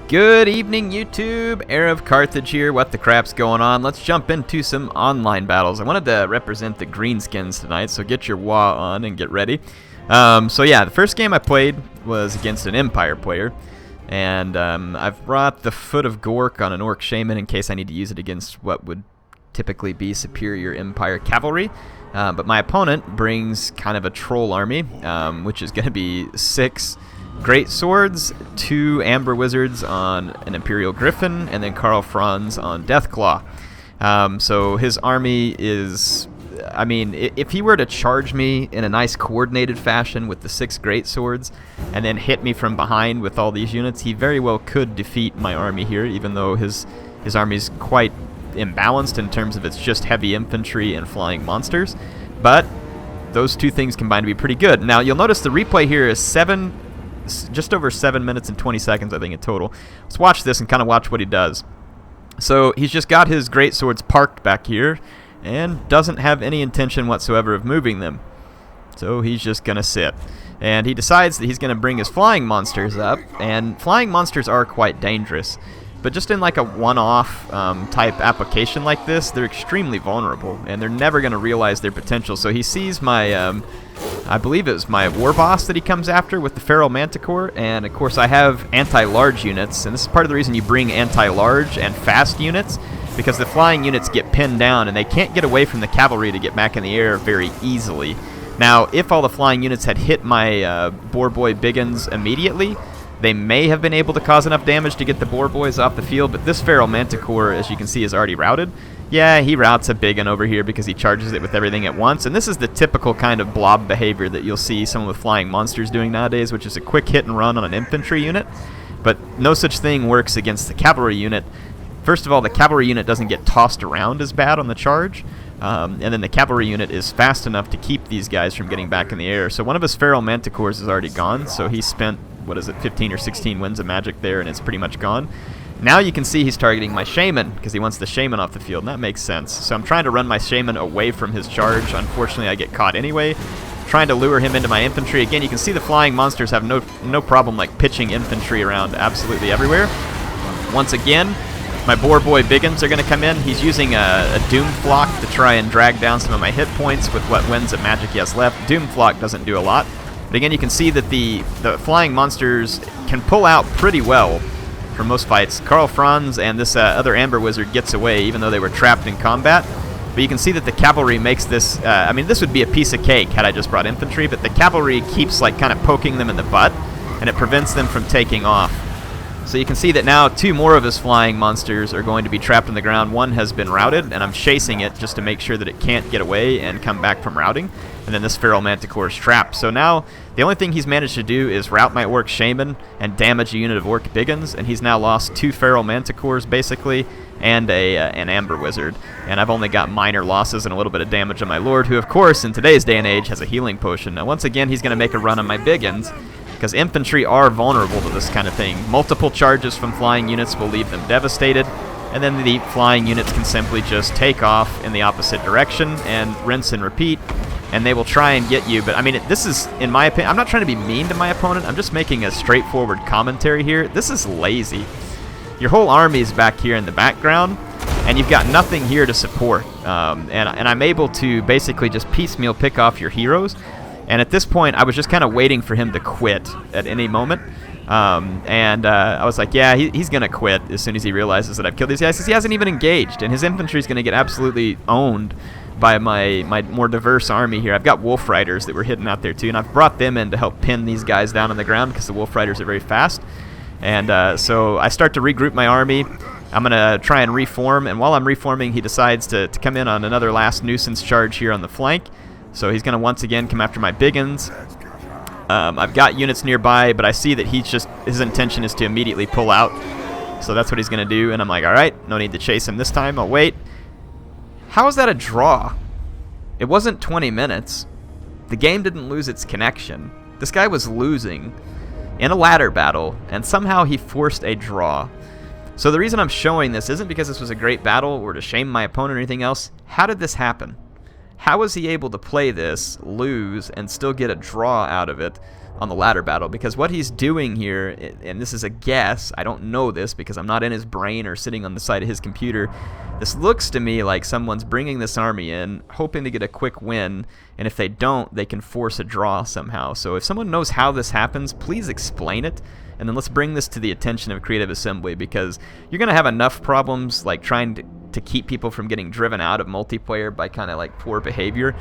Good evening, YouTube. HeirofCarthage here. What the crap's going on? Let's jump into some online battles. I wanted to represent the Greenskins tonight, so get your WA on and get ready. So yeah, the first game I played was against an Empire player, and I've brought the Foot of Gork on an Orc Shaman in case I need to use it against what would typically be superior Empire cavalry. But my opponent brings kind of a troll army, which is going to be 6 Great Swords, 2 Amber Wizards on an Imperial Griffin, and then Karl Franz on Deathclaw. So his army is, I mean, if he were to charge me in a nice coordinated fashion with the 6 Great Swords and then hit me from behind with all these units, he very well could defeat my army here, even though his army is quite imbalanced in terms of its just heavy infantry and flying monsters. But those two things combine to be pretty good. Now you'll notice the replay here is just over 7 minutes and 20 seconds, I think, in total. Let's watch this and kind of watch what he does. So he's just got his great swords parked back here and doesn't have any intention whatsoever of moving them. So he's just going to sit. And he decides that he's going to bring his flying monsters up, and flying monsters are quite dangerous. But just in like a one-off type application like this, they're extremely vulnerable, and they're never going to realize their potential. So he sees my, I believe it was my war boss that he comes after with the feral manticore, and of course I have anti-large units, and this is part of the reason you bring anti-large and fast units, because the flying units get pinned down, and they can't get away from the cavalry to get back in the air very easily. Now, if all the flying units had hit my Boar Boy Biggins immediately, they may have been able to cause enough damage to get the Boar Boys off the field, but this feral manticore, as you can see, is already routed. Yeah, he routes a Biggin over here because he charges it with everything at once, and this is the typical kind of blob behavior that you'll see some of the flying monsters doing nowadays, which is a quick hit and run on an infantry unit. But no such thing works against the cavalry unit. First of all, the cavalry unit doesn't get tossed around as bad on the charge, and then the cavalry unit is fast enough to keep these guys from getting back in the air. So one of his feral manticores is already gone, so he spent, what is it, 15 or 16 winds of magic there, and it's pretty much gone. Now you can see he's targeting my shaman because he wants the shaman off the field, and that makes sense. So I'm trying to run my shaman away from his charge. Unfortunately, I get caught anyway. Trying to lure him into my infantry. Again, you can see the flying monsters have no problem like pitching infantry around absolutely everywhere. Once again, my Boar Boy Biggins are going to come in. He's using a Doom Flock to try and drag down some of my hit points with what winds of magic he has left. Doom Flock doesn't do a lot. But again, you can see that the flying monsters can pull out pretty well for most fights. Karl Franz and this other Amber Wizard gets away even though they were trapped in combat. But you can see that the cavalry makes this, I mean, this would be a piece of cake had I just brought infantry, but the cavalry keeps like kind of poking them in the butt, and it prevents them from taking off. So you can see that now 2 more of his flying monsters are going to be trapped on the ground. One has been routed, and I'm chasing it just to make sure that it can't get away and come back from routing. And then this feral manticore is trapped. So now the only thing he's managed to do is rout my Orc Shaman and damage a unit of Orc Biggins, and he's now lost 2 feral manticores basically and an Amber Wizard. And I've only got minor losses and a little bit of damage on my Lord, who of course in today's day and age has a healing potion. Now once again he's going to make a run on my Biggins, because infantry are vulnerable to this kind of thing. Multiple charges from flying units will leave them devastated, and then the flying units can simply just take off in the opposite direction and rinse and repeat, and they will try and get you. But I mean, this is, in my opinion, I'm not trying to be mean to my opponent, I'm just making a straightforward commentary here. This is lazy. Your whole army is back here in the background, and you've got nothing here to support. And I'm able to basically just piecemeal pick off your heroes. And at this point, I was just kind of waiting for him to quit at any moment. I was like, yeah, he's going to quit as soon as he realizes that I've killed these guys, because he hasn't even engaged, and his infantry is going to get absolutely owned by my more diverse army here. I've got Wolf Riders that were hidden out there too, and I've brought them in to help pin these guys down on the ground because the Wolf Riders are very fast. And so I start to regroup my army. I'm going to try and reform, and while I'm reforming, he decides to come in on another last nuisance charge here on the flank. So he's going to once again come after my Biggins. I've got units nearby, but I see that his intention is to immediately pull out. So that's what he's going to do, and I'm like, alright, no need to chase him this time, I'll wait. How is that a draw? It wasn't 20 minutes. The game didn't lose its connection. This guy was losing in a ladder battle, and somehow he forced a draw. So the reason I'm showing this isn't because this was a great battle or to shame my opponent or anything else. How did this happen? How was he able to play this, lose, and still get a draw out of it on the ladder battle, because what he's doing here, and this is a guess, I don't know this because I'm not in his brain or sitting on the side of his computer, this looks to me like someone's bringing this army in, hoping to get a quick win, and if they don't, they can force a draw somehow. So if someone knows how this happens, please explain it, and then let's bring this to the attention of Creative Assembly, because you're going to have enough problems like trying to keep people from getting driven out of multiplayer by kind of like poor behavior.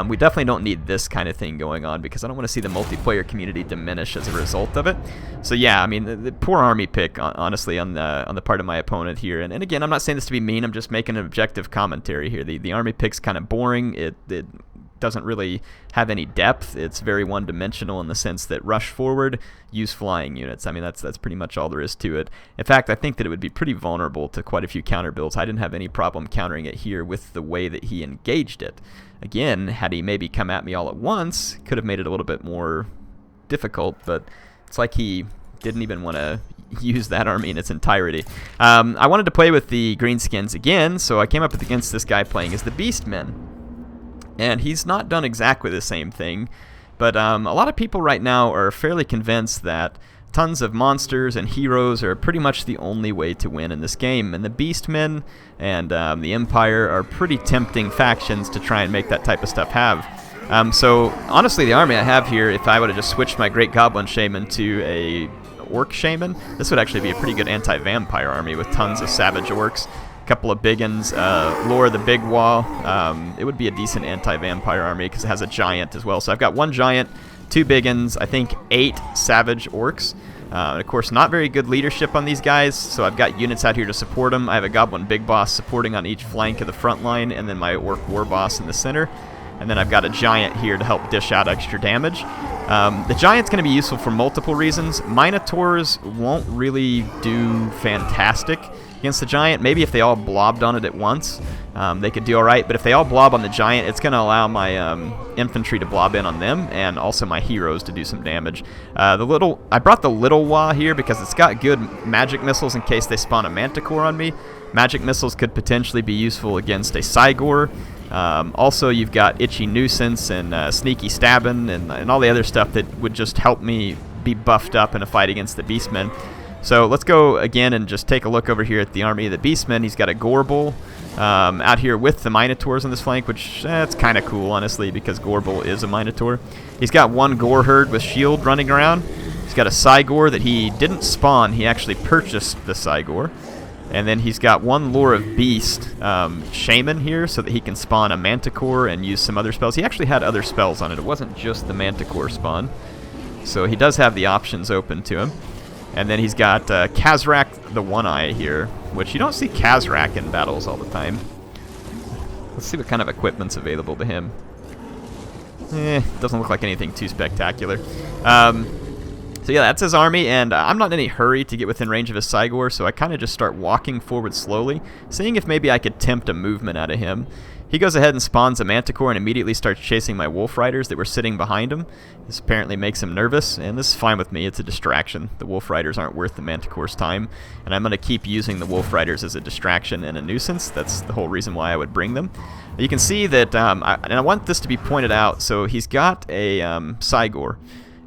We definitely don't need this kind of thing going on, because I don't want to see the multiplayer community diminish as a result of it. So yeah, I mean, the poor army pick, honestly, on the part of my opponent here. And again, I'm not saying this to be mean, I'm just making an objective commentary here. The army pick's kind of boring. It doesn't really have any depth. It's very one-dimensional in the sense that rush forward, use flying units. I mean, that's pretty much all there is to it. In fact, I think that it would be pretty vulnerable to quite a few counter builds. I didn't have any problem countering it here with the way that he engaged it. Again, had he maybe come at me all at once, could have made it a little bit more difficult, but it's like he didn't even want to use that army in its entirety. I wanted to play with the Greenskins again, so I came up against this guy playing as the Beastmen. And he's not done exactly the same thing, but a lot of people right now are fairly convinced that tons of monsters and heroes are pretty much the only way to win in this game. And the Beastmen and the Empire are pretty tempting factions to try and make that type of stuff have. So honestly, the army I have here, if I would have just switched my Great Goblin Shaman to a Orc Shaman, this would actually be a pretty good anti-vampire army with tons of savage orcs. Couple of big uns, Lore the Big Wall. It would be a decent anti-vampire army because it has a giant as well. So I've got 1 giant, 2 big uns, I think 8 savage orcs. Of course, not very good leadership on these guys, so I've got units out here to support them. I have a Goblin Big Boss supporting on each flank of the front line, and then my Orc War Boss in the center. And then I've got a giant here to help dish out extra damage. The giant's going to be useful for multiple reasons. Minotaurs won't really do fantastic against the giant. Maybe if they all blobbed on it at once, they could do alright, but if they all blob on the giant, it's going to allow my infantry to blob in on them, and also my heroes to do some damage. I brought the little Wah here because it's got good magic missiles in case they spawn a manticore on me. Magic missiles could potentially be useful against a Cygor. Also, you've got Itchy Nuisance and Sneaky Stabbing and all the other stuff that would just help me be buffed up in a fight against the Beastmen. So let's go again and just take a look over here at the army of the Beastmen. He's got a Gorble out here with the Minotaurs on this flank, which it's kind of cool, honestly, because Gorble is a Minotaur. He's got 1 Gorherd with shield running around. He's got a Cygor that he didn't spawn. He actually purchased the Cygor. And then he's got 1 Lore of Beast Shaman here so that he can spawn a Manticore and use some other spells. He actually had other spells on it. It wasn't just the Manticore spawn. So he does have the options open to him. And then he's got Kazrak the One-Eye here, which you don't see Kazrak in battles all the time. Let's see what kind of equipment's available to him. Doesn't look like anything too spectacular. So yeah, that's his army, and I'm not in any hurry to get within range of his Cygor, so I kind of just start walking forward slowly, seeing if maybe I could tempt a movement out of him. He goes ahead and spawns a Manticore and immediately starts chasing my Wolf Riders that were sitting behind him. This apparently makes him nervous, and this is fine with me. It's a distraction. The Wolf Riders aren't worth the Manticore's time, and I'm going to keep using the Wolf Riders as a distraction and a nuisance. That's the whole reason why I would bring them. You can see that, and I want this to be pointed out, so he's got a Cygor.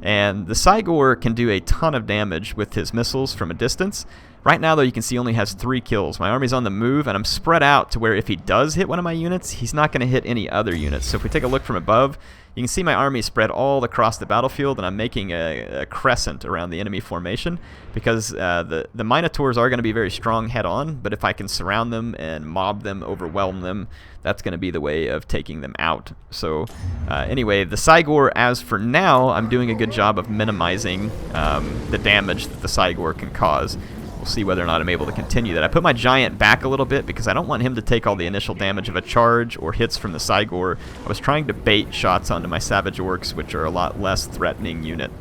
And the Cygor can do a ton of damage with his missiles from a distance. Right now, though, you can see he only has 3 kills. My army's on the move, and I'm spread out to where if he does hit one of my units, he's not going to hit any other units. So if we take a look from above, you can see my army spread all across the battlefield, and I'm making a crescent around the enemy formation because the Minotaurs are going to be very strong head-on, but if I can surround them and mob them, overwhelm them, that's going to be the way of taking them out. So anyway, the Cygor, as for now, I'm doing a good job of minimizing the damage that the Cygor can cause. We'll see whether or not I'm able to continue that. I put my giant back a little bit because I don't want him to take all the initial damage of a charge or hits from the Cygor. I was trying to bait shots onto my Savage Orcs, which are a lot less threatening unit.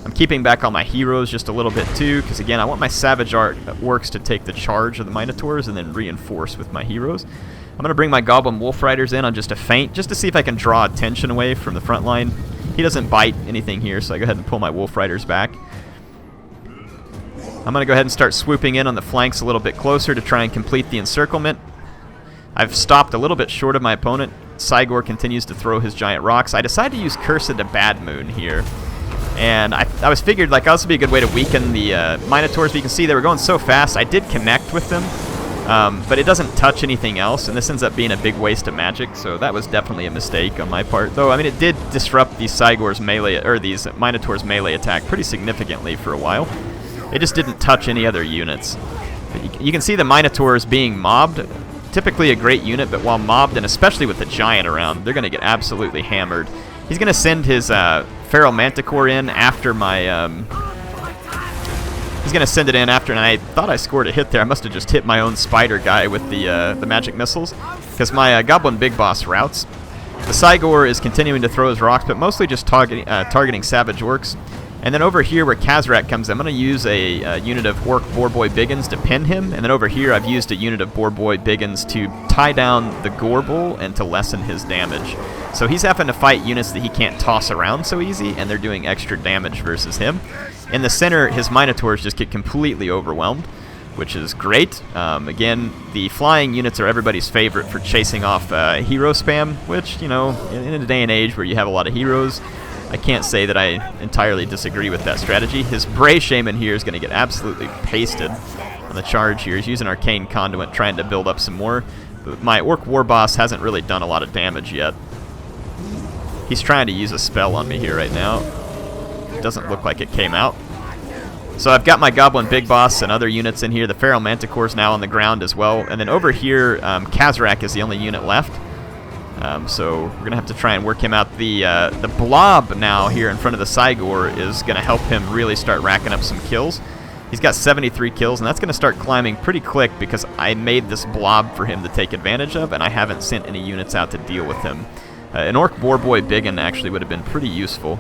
I'm keeping back all my heroes just a little bit too, because again, I want my Savage Orcs to take the charge of the Minotaurs and then reinforce with my heroes. I'm going to bring my Goblin Wolf Riders in on just a feint, just to see if I can draw attention away from the front line. He doesn't bite anything here, so I go ahead and pull my Wolf Riders back. I'm going to go ahead and start swooping in on the flanks a little bit closer to try and complete the encirclement. I've stopped a little bit short of my opponent. Cygor continues to throw his giant rocks. I decide to use Cursed to Bad Moon here. And I was figured like this would be a good way to weaken the minotaurs, but you can see they were going so fast. I did connect with them, but it doesn't touch anything else, and this ends up being a big waste of magic, so that was definitely a mistake on my part. Though, I mean, it did disrupt these Cygor's melee, or these minotaurs' melee attack pretty significantly for a while. It just didn't touch any other units. But you can see the minotaurs being mobbed. Typically a great unit, but while mobbed, and especially with the giant around, they're going to get absolutely hammered. He's going to send his feral manticore in after my... he's going to send it in after, and I thought I scored a hit there. I must have just hit my own spider guy with the magic missiles, because my goblin big boss routes. The Cygor is continuing to throw his rocks, but mostly just targeting savage orcs. And then over here where Khazrak comes in, I'm going to use a unit of Orc Boarboy Biggins to pin him. And then over here I've used a unit of Boarboy Biggins to tie down the Gorbull and to lessen his damage. So he's having to fight units that he can't toss around so easy, and they're doing extra damage versus him. In the center, his Minotaurs just get completely overwhelmed, which is great. Again, the flying units are everybody's favorite for chasing off hero spam, which, you know, in a day and age where you have a lot of heroes, I can't say that I entirely disagree with that strategy. His Bray Shaman here is going to get absolutely pasted on the charge here. He's using Arcane Conduit trying to build up some more. But my Orc War Boss hasn't really done a lot of damage yet. He's trying to use a spell on me here right now. Doesn't look like it came out. So I've got my Goblin Big Boss and other units in here. The Feral Manticore is now on the ground as well. And then over here, Khazrak is the only unit left. So we're going to have to try and work him out. The blob now here in front of the Cygor is going to help him really start racking up some kills. He's got 73 kills, and that's going to start climbing pretty quick because I made this blob for him to take advantage of, and I haven't sent any units out to deal with him. An Orc Boarboy Biggin actually would have been pretty useful,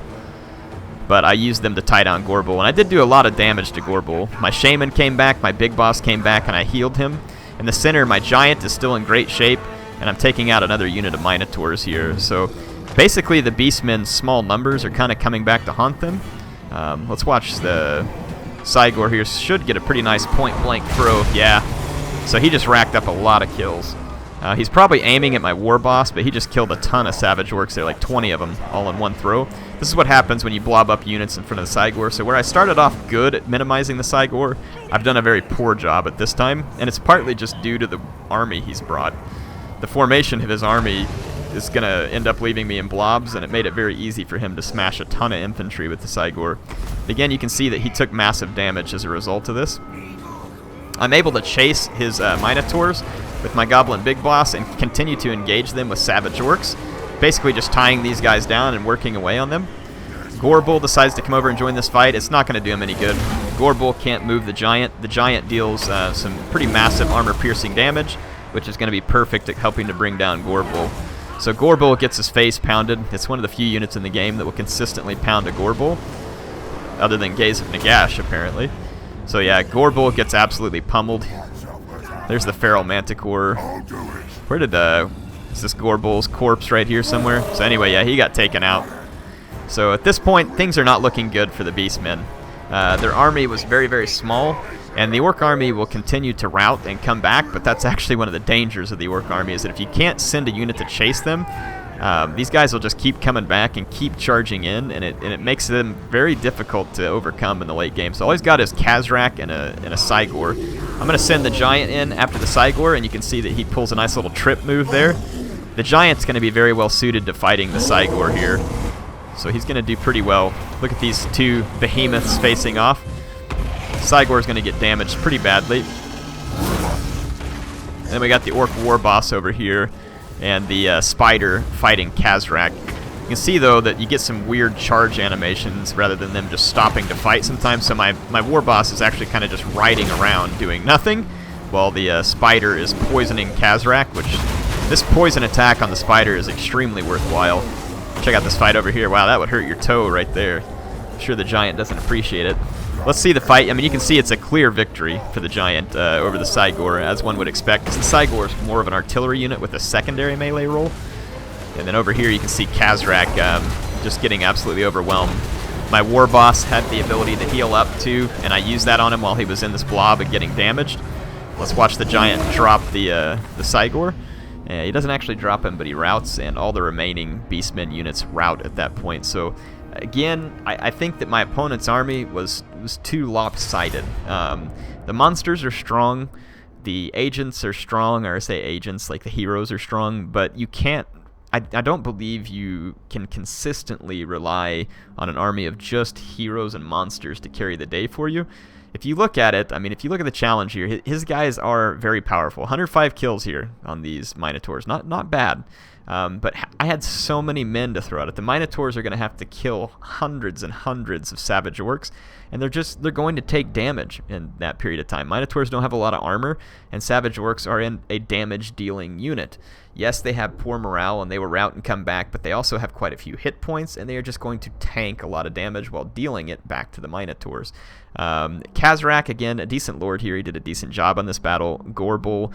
but I used them to tie down Gorbull, and I did do a lot of damage to Gorbull. My Shaman came back, my Big Boss came back, and I healed him. In the center, my Giant is still in great shape, and I'm taking out another unit of Minotaurs here. So basically the Beastmen's small numbers are kind of coming back to haunt them. Let's watch the Cygor here. Should get a pretty nice point-blank throw. Yeah. So he just racked up a lot of kills. He's probably aiming at my War Boss, but he just killed a ton of Savage Orcs there, like 20 of them, all in one throw. This is what happens when you blob up units in front of the Cygor. So where I started off good at minimizing the Cygor, I've done a very poor job at this time, and it's partly just due to the army he's brought. The formation of his army is going to end up leaving me in blobs, and it made it very easy for him to smash a ton of infantry with the Cygor. Again, you can see that he took massive damage as a result of this. I'm able to chase his Minotaurs with my Goblin Big Boss and continue to engage them with Savage Orcs, basically just tying these guys down and working away on them. Gorbull decides to come over and join this fight. It's not going to do him any good. Gorbull can't move the Giant. The Giant deals some pretty massive armor-piercing damage, which is going to be perfect at helping to bring down Gorbull. So Gorbull gets his face pounded. It's one of the few units in the game that will consistently pound a Gorbull, other than Gaze of Nagash, apparently. So yeah, Gorbull gets absolutely pummeled. There's the Feral Manticore. Where did is this Gorbull's corpse right here somewhere? So anyway, yeah, he got taken out. So at this point, things are not looking good for the Beastmen. Their army was very, very small, and the Orc army will continue to rout and come back, but that's actually one of the dangers of the Orc army, is that if you can't send a unit to chase them, these guys will just keep coming back and keep charging in, and it makes them very difficult to overcome in the late game. So all he's got is Khazrak and a Cygor. I'm going to send the Giant in after the Cygor, and you can see that he pulls a nice little trip move there. The Giant's going to be very well suited to fighting the Cygor here, so he's going to do pretty well. Look at these two behemoths facing off. Cygor's going to get damaged pretty badly. And then we got the Orc War Boss over here, and the Spider fighting Khazrak. You can see, though, that you get some weird charge animations rather than them just stopping to fight sometimes. So my War Boss is actually kind of just riding around doing nothing, while the Spider is poisoning Khazrak, which this poison attack on the Spider is extremely worthwhile. Check out this fight over here. Wow, that would hurt your toe right there. I'm sure the Giant doesn't appreciate it. Let's see the fight. I mean, you can see it's a clear victory for the Giant over the Cygor, as one would expect, because the Cygor is more of an artillery unit with a secondary melee role. And then over here you can see Khazrak just getting absolutely overwhelmed. My War Boss had the ability to heal up too, and I used that on him while he was in this blob and getting damaged. Let's watch the Giant drop the Cygor. He doesn't actually drop him, but he routs, and all the remaining Beastmen units rout at that point. So Again, I think that my opponent's army was too lopsided. The monsters are strong, the agents are strong, or I say agents, like the heroes are strong, but you can't, I don't believe you can consistently rely on an army of just heroes and monsters to carry the day for you. If you look at it, I mean, if you look at the challenge here, his guys are very powerful. 105 kills here on these minotaurs, not bad. But I had so many men to throw at it. The minotaurs are going to have to kill hundreds and hundreds of savage orcs, and they're going to take damage in that period of time. Minotaurs don't have a lot of armor, and savage orcs are in a damage-dealing unit. Yes, they have poor morale, and they will rout and come back, but they also have quite a few hit points, and they are just going to tank a lot of damage while dealing it back to the minotaurs. Kazrak, again, a decent lord here. He did a decent job on this battle. Gorbel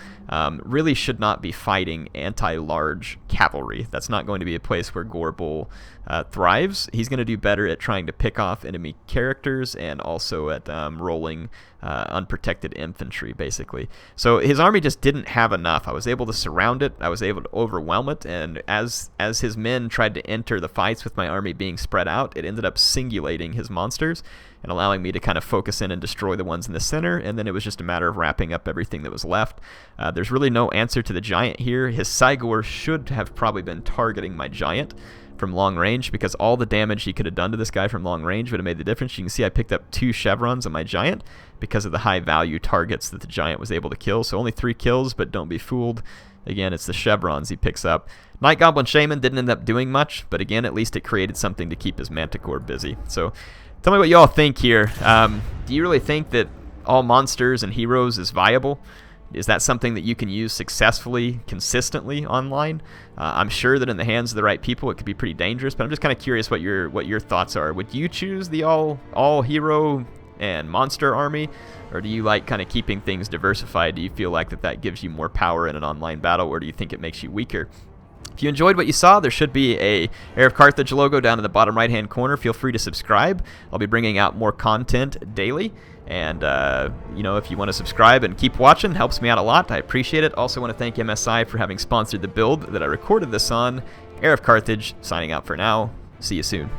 really should not be fighting anti-large cavalry. That's not going to be a place where Gorbel thrives. He's going to do better at trying to pick off enemy characters and also at rolling unprotected infantry, basically. So his army just didn't have enough. I was able to surround it. I was able to overwhelm it, and as his men tried to enter the fights with my army being spread out, it ended up singulating his monsters and allowing me to kind of focus in and destroy the ones in the center, and then it was just a matter of wrapping up everything that was left. There's really no answer to the giant here. His Cygor should have probably been targeting my giant from long range, because all the damage he could have done to this guy from long range would have made the difference. You can see I picked up 2 chevrons on my giant because of the high value targets that the giant was able to kill. So only 3 kills, but don't be fooled. Again, it's the chevrons he picks up. Night Goblin Shaman didn't end up doing much, but again, at least it created something to keep his Manticore busy. So tell me what y'all think here. Do you really think that all monsters and heroes is viable? Is that something that you can use successfully, consistently online? I'm sure that in the hands of the right people, it could be pretty dangerous, but I'm just kind of curious what your thoughts are. Would you choose the all hero and monster army, or do you like kind of keeping things diversified? Do you feel like that gives you more power in an online battle, or do you think it makes you weaker? If you enjoyed what you saw, there should be a HeirofCarthage logo down in the bottom right-hand corner. Feel free to subscribe. I'll be bringing out more content daily. And, if you want to subscribe and keep watching, helps me out a lot. I appreciate it. Also want to thank MSI for having sponsored the build that I recorded this on. HeirofCarthage, signing out for now. See you soon.